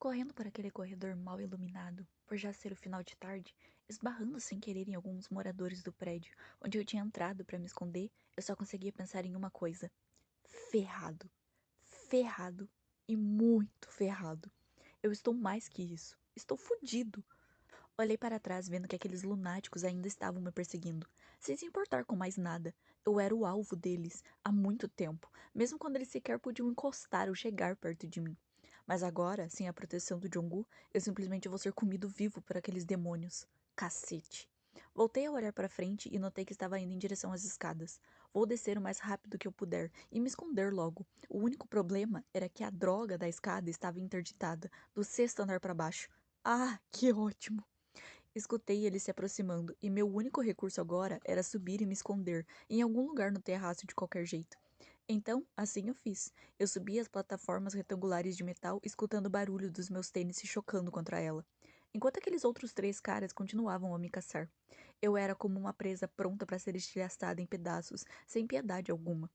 correndo por aquele corredor mal iluminado, por já ser o final de tarde, esbarrando sem querer em alguns moradores do prédio onde eu tinha entrado para me esconder, eu só conseguia pensar em uma coisa: ferrado, ferrado e muito ferrado. Eu estou mais que isso. Estou fudido. Olhei para trás, vendo que aqueles lunáticos ainda estavam me perseguindo, sem se importar com mais nada. Eu era o alvo deles há muito tempo, mesmo quando eles sequer podiam encostar ou chegar perto de mim. Mas agora, sem a proteção do Jong-gu, eu simplesmente vou ser comido vivo por aqueles demônios. Cacete. Voltei a olhar para frente e notei que estava indo em direção às escadas. Vou descer o mais rápido que eu puder e me esconder logo. O único problema era que a droga da escada estava interditada, do sexto andar para baixo. Ah, que ótimo! Escutei ele se aproximando, e meu único recurso agora era subir e me esconder, em algum lugar no terraço de qualquer jeito. Então, assim eu fiz. Eu subi as plataformas retangulares de metal, escutando o barulho dos meus tênis se chocando contra ela, enquanto aqueles outros três caras continuavam a me caçar. Eu era como uma presa pronta para ser estilhaçada em pedaços, sem piedade alguma.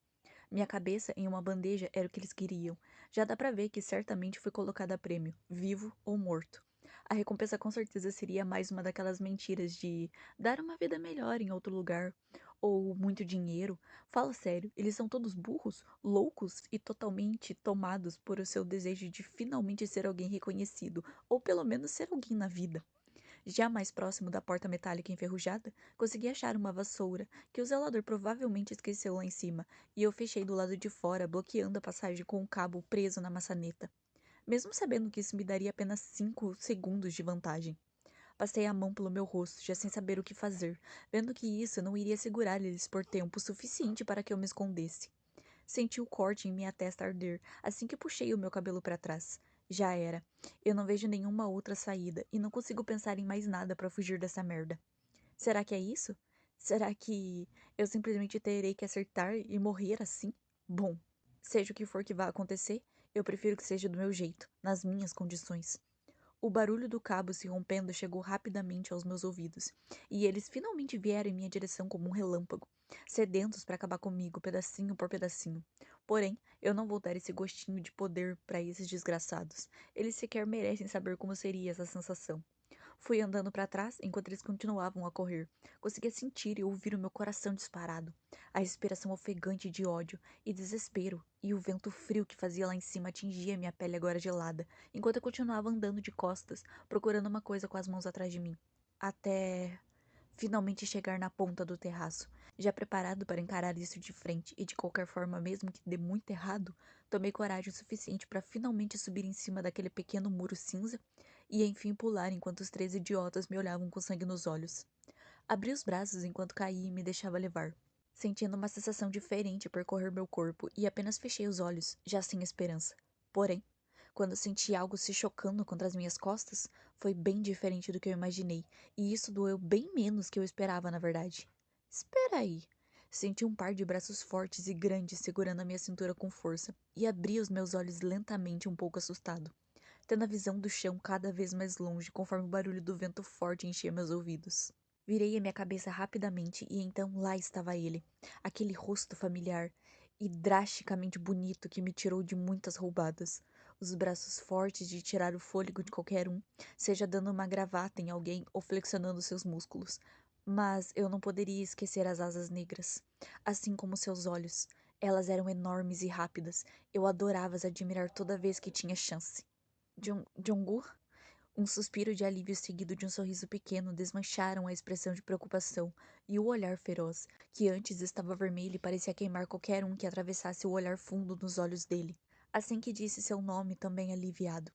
Minha cabeça em uma bandeja era o que eles queriam. Já dá pra ver que certamente fui colocada a prêmio, vivo ou morto. A recompensa com certeza seria mais uma daquelas mentiras de dar uma vida melhor em outro lugar, ou muito dinheiro. Fala sério, eles são todos burros, loucos e totalmente tomados por o seu desejo de finalmente ser alguém reconhecido, ou pelo menos ser alguém na vida. Já mais próximo da porta metálica enferrujada, consegui achar uma vassoura, que o zelador provavelmente esqueceu lá em cima, e eu fechei do lado de fora, bloqueando a passagem com o cabo preso na maçaneta, mesmo sabendo que isso me daria apenas 5 segundos de vantagem. Passei a mão pelo meu rosto, já sem saber o que fazer, vendo que isso não iria segurar eles por tempo suficiente para que eu me escondesse. Senti o corte em minha testa arder assim que puxei o meu cabelo para trás. Já era. Eu não vejo nenhuma outra saída e não consigo pensar em mais nada para fugir dessa merda. Será que é isso? Será que eu simplesmente terei que acertar e morrer assim? Bom, seja o que for que vá acontecer, eu prefiro que seja do meu jeito, nas minhas condições. O barulho do cabo se rompendo chegou rapidamente aos meus ouvidos, e eles finalmente vieram em minha direção como um relâmpago, sedentos para acabar comigo, pedacinho por pedacinho. Porém, eu não vou dar esse gostinho de poder para esses desgraçados. Eles sequer merecem saber como seria essa sensação. Fui andando para trás enquanto eles continuavam a correr. Conseguia sentir e ouvir o meu coração disparado, a respiração ofegante de ódio e desespero, e o vento frio que fazia lá em cima atingia minha pele agora gelada, enquanto eu continuava andando de costas, procurando uma coisa com as mãos atrás de mim. Até finalmente chegar na ponta do terraço. Já preparado para encarar isso de frente e de qualquer forma, mesmo que dê muito errado, tomei coragem o suficiente para finalmente subir em cima daquele pequeno muro cinza e enfim pular enquanto os três idiotas me olhavam com sangue nos olhos. Abri os braços enquanto caía e me deixava levar, sentindo uma sensação diferente percorrer meu corpo e apenas fechei os olhos, já sem esperança. Porém, quando senti algo se chocando contra as minhas costas, foi bem diferente do que eu imaginei, e isso doeu bem menos que eu esperava, na verdade. Espera aí. Senti um par de braços fortes e grandes segurando a minha cintura com força, e abri os meus olhos lentamente, um pouco assustado, tendo a visão do chão cada vez mais longe conforme o barulho do vento forte enchia meus ouvidos. Virei a minha cabeça rapidamente e então lá estava ele, aquele rosto familiar e drasticamente bonito que me tirou de muitas roubadas. Os braços fortes de tirar o fôlego de qualquer um, seja dando uma gravata em alguém ou flexionando seus músculos. Mas eu não poderia esquecer as asas negras, assim como seus olhos. Elas eram enormes e rápidas. Eu adorava as admirar toda vez que tinha chance. Jong-gu? Um suspiro de alívio seguido de um sorriso pequeno desmancharam a expressão de preocupação e o olhar feroz, que antes estava vermelho e parecia queimar qualquer um que atravessasse o olhar fundo nos olhos dele. Assim que disse seu nome, também aliviado.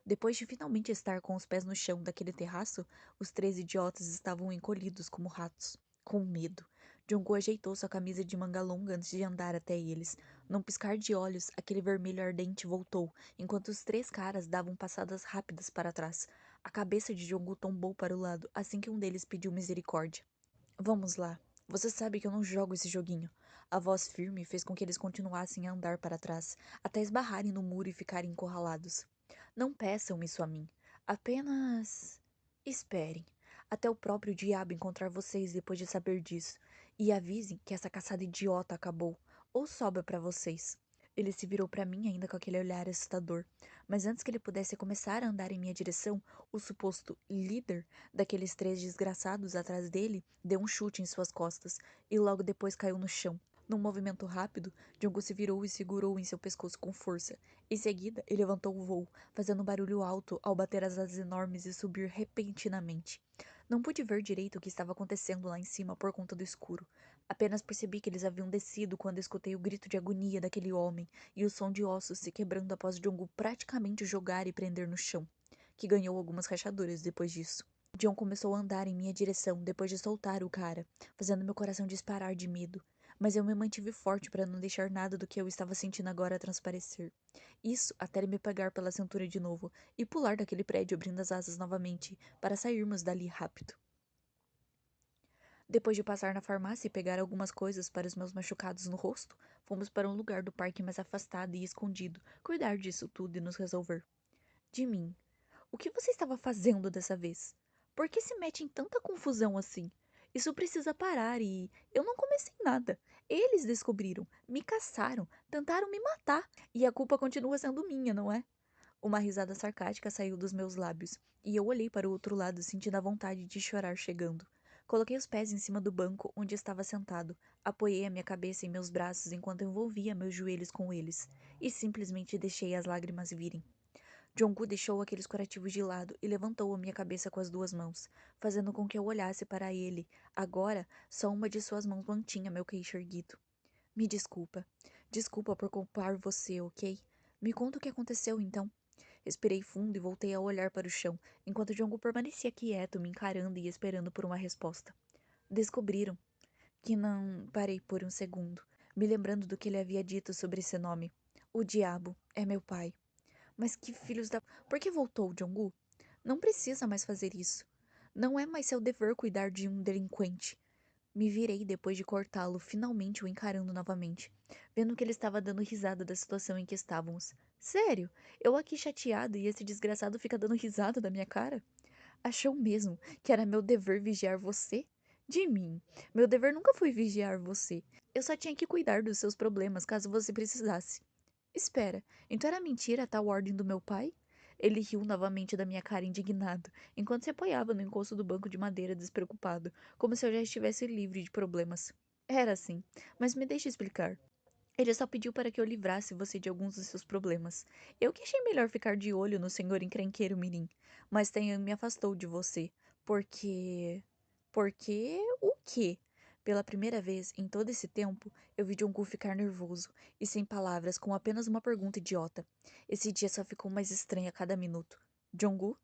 Depois de finalmente estar com os pés no chão daquele terraço, os três idiotas estavam encolhidos como ratos, com medo. Jong-gu ajeitou sua camisa de manga longa antes de andar até eles. Num piscar de olhos, aquele vermelho ardente voltou, enquanto os três caras davam passadas rápidas para trás. A cabeça de Jong-gu tombou para o lado assim que um deles pediu misericórdia. Vamos lá. Você sabe que eu não jogo esse joguinho. A voz firme fez com que eles continuassem a andar para trás, até esbarrarem no muro e ficarem encurralados. Não peçam isso a mim. Apenas esperem até o próprio diabo encontrar vocês depois de saber disso. E avisem que essa caçada idiota acabou. Ou sobra para vocês. Ele se virou para mim ainda com aquele olhar assustador, mas antes que ele pudesse começar a andar em minha direção, o suposto líder daqueles três desgraçados atrás dele deu um chute em suas costas e logo depois caiu no chão. Num movimento rápido, Django se virou e segurou em seu pescoço com força. Em seguida, ele levantou o voo, fazendo um barulho alto ao bater as asas enormes e subir repentinamente. Não pude ver direito o que estava acontecendo lá em cima por conta do escuro. Apenas percebi que eles haviam descido quando escutei o grito de agonia daquele homem e o som de ossos se quebrando após Jong praticamente o jogar e prender no chão, que ganhou algumas rachaduras depois disso. John começou a andar em minha direção depois de soltar o cara, fazendo meu coração disparar de medo. Mas eu me mantive forte para não deixar nada do que eu estava sentindo agora transparecer. Isso até ele me pegar pela cintura de novo e pular daquele prédio abrindo as asas novamente para sairmos dali rápido. Depois de passar na farmácia e pegar algumas coisas para os meus machucados no rosto, fomos para um lugar do parque mais afastado e escondido, cuidar disso tudo e nos resolver. De mim. O que você estava fazendo dessa vez? Por que se mete em tanta confusão assim? Isso precisa parar e eu não comecei nada. Eles descobriram, me caçaram, tentaram me matar e a culpa continua sendo minha, não é? Uma risada sarcástica saiu dos meus lábios, e eu olhei para o outro lado, sentindo a vontade de chorar chegando. Coloquei os pés em cima do banco onde estava sentado, apoiei a minha cabeça em meus braços enquanto envolvia meus joelhos com eles, e simplesmente deixei as lágrimas virem. Jong-gu deixou aqueles curativos de lado e levantou a minha cabeça com as duas mãos, fazendo com que eu olhasse para ele. Agora, só uma de suas mãos mantinha meu queixo erguido. Me desculpa. Desculpa por culpar você, ok? Me conta o que aconteceu então. Respirei fundo e voltei a olhar para o chão, enquanto Jong-gu permanecia quieto, me encarando e esperando por uma resposta. Descobriram que não parei por um segundo, me lembrando do que ele havia dito sobre esse nome. O diabo é meu pai. Mas que filhos da... Por que voltou, Jong-gu? Não precisa mais fazer isso. Não é mais seu dever cuidar de um delinquente. Me virei depois de cortá-lo, finalmente o encarando novamente, vendo que ele estava dando risada da situação em que estávamos. Sério? Eu aqui chateada e esse desgraçado fica dando risada da minha cara? Achou mesmo que era meu dever vigiar você? De mim. Meu dever nunca foi vigiar você. Eu só tinha que cuidar dos seus problemas caso você precisasse. Espera, então era mentira a tal ordem do meu pai? Ele riu novamente da minha cara indignado, enquanto se apoiava no encosto do banco de madeira despreocupado, como se eu já estivesse livre de problemas. Era assim, mas me deixe explicar. Ele só pediu para que eu livrasse você de alguns dos seus problemas. Eu que achei melhor ficar de olho no senhor encrenqueiro Mirim, mas Tenhan me afastou de você, porque... Porque o quê? Pela primeira vez em todo esse tempo, eu vi Jungkook ficar nervoso e sem palavras, com apenas uma pergunta idiota. Esse dia só ficou mais estranho a cada minuto. Jungkook?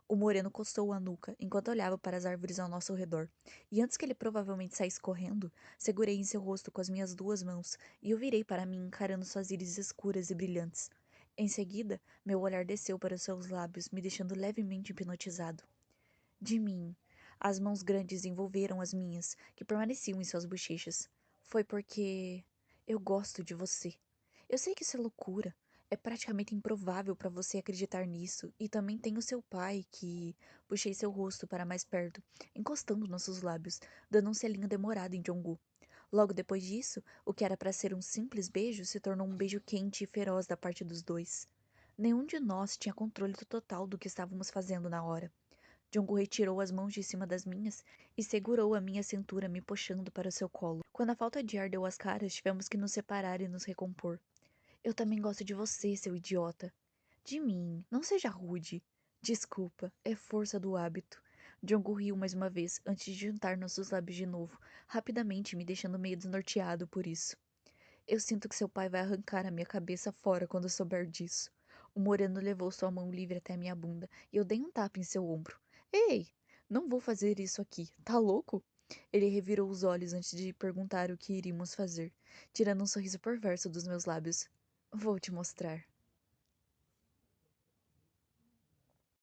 O moreno coçou a nuca enquanto olhava para as árvores ao nosso redor, e antes que ele provavelmente saísse correndo, segurei em seu rosto com as minhas duas mãos e o virei para mim encarando suas íris escuras e brilhantes. Em seguida, meu olhar desceu para os seus lábios, me deixando levemente hipnotizado. De mim. As mãos grandes envolveram as minhas, que permaneciam em suas bochechas. Foi porque eu gosto de você. Eu sei que isso é loucura. É praticamente improvável para você acreditar nisso. E também tem o seu pai, que... Puxei seu rosto para mais perto, encostando nossos lábios, dando um selinho demorado em Jong-gu. Logo depois disso, o que era para ser um simples beijo se tornou um beijo quente e feroz da parte dos dois. Nenhum de nós tinha controle total do que estávamos fazendo na hora. Jong-gu retirou as mãos de cima das minhas e segurou a minha cintura, me puxando para o seu colo. Quando a falta de ar deu as caras, tivemos que nos separar e nos recompor. Eu também gosto de você, seu idiota. De mim, não seja rude. Desculpa, é força do hábito. Jong-gu riu mais uma vez, antes de juntar nossos lábios de novo, rapidamente me deixando meio desnorteado por isso. Eu sinto que seu pai vai arrancar a minha cabeça fora quando souber disso. O moreno levou sua mão livre até minha bunda e eu dei um tapa em seu ombro. Ei, não vou fazer isso aqui, tá louco? Ele revirou os olhos antes de perguntar o que iríamos fazer, tirando um sorriso perverso dos meus lábios. Vou te mostrar.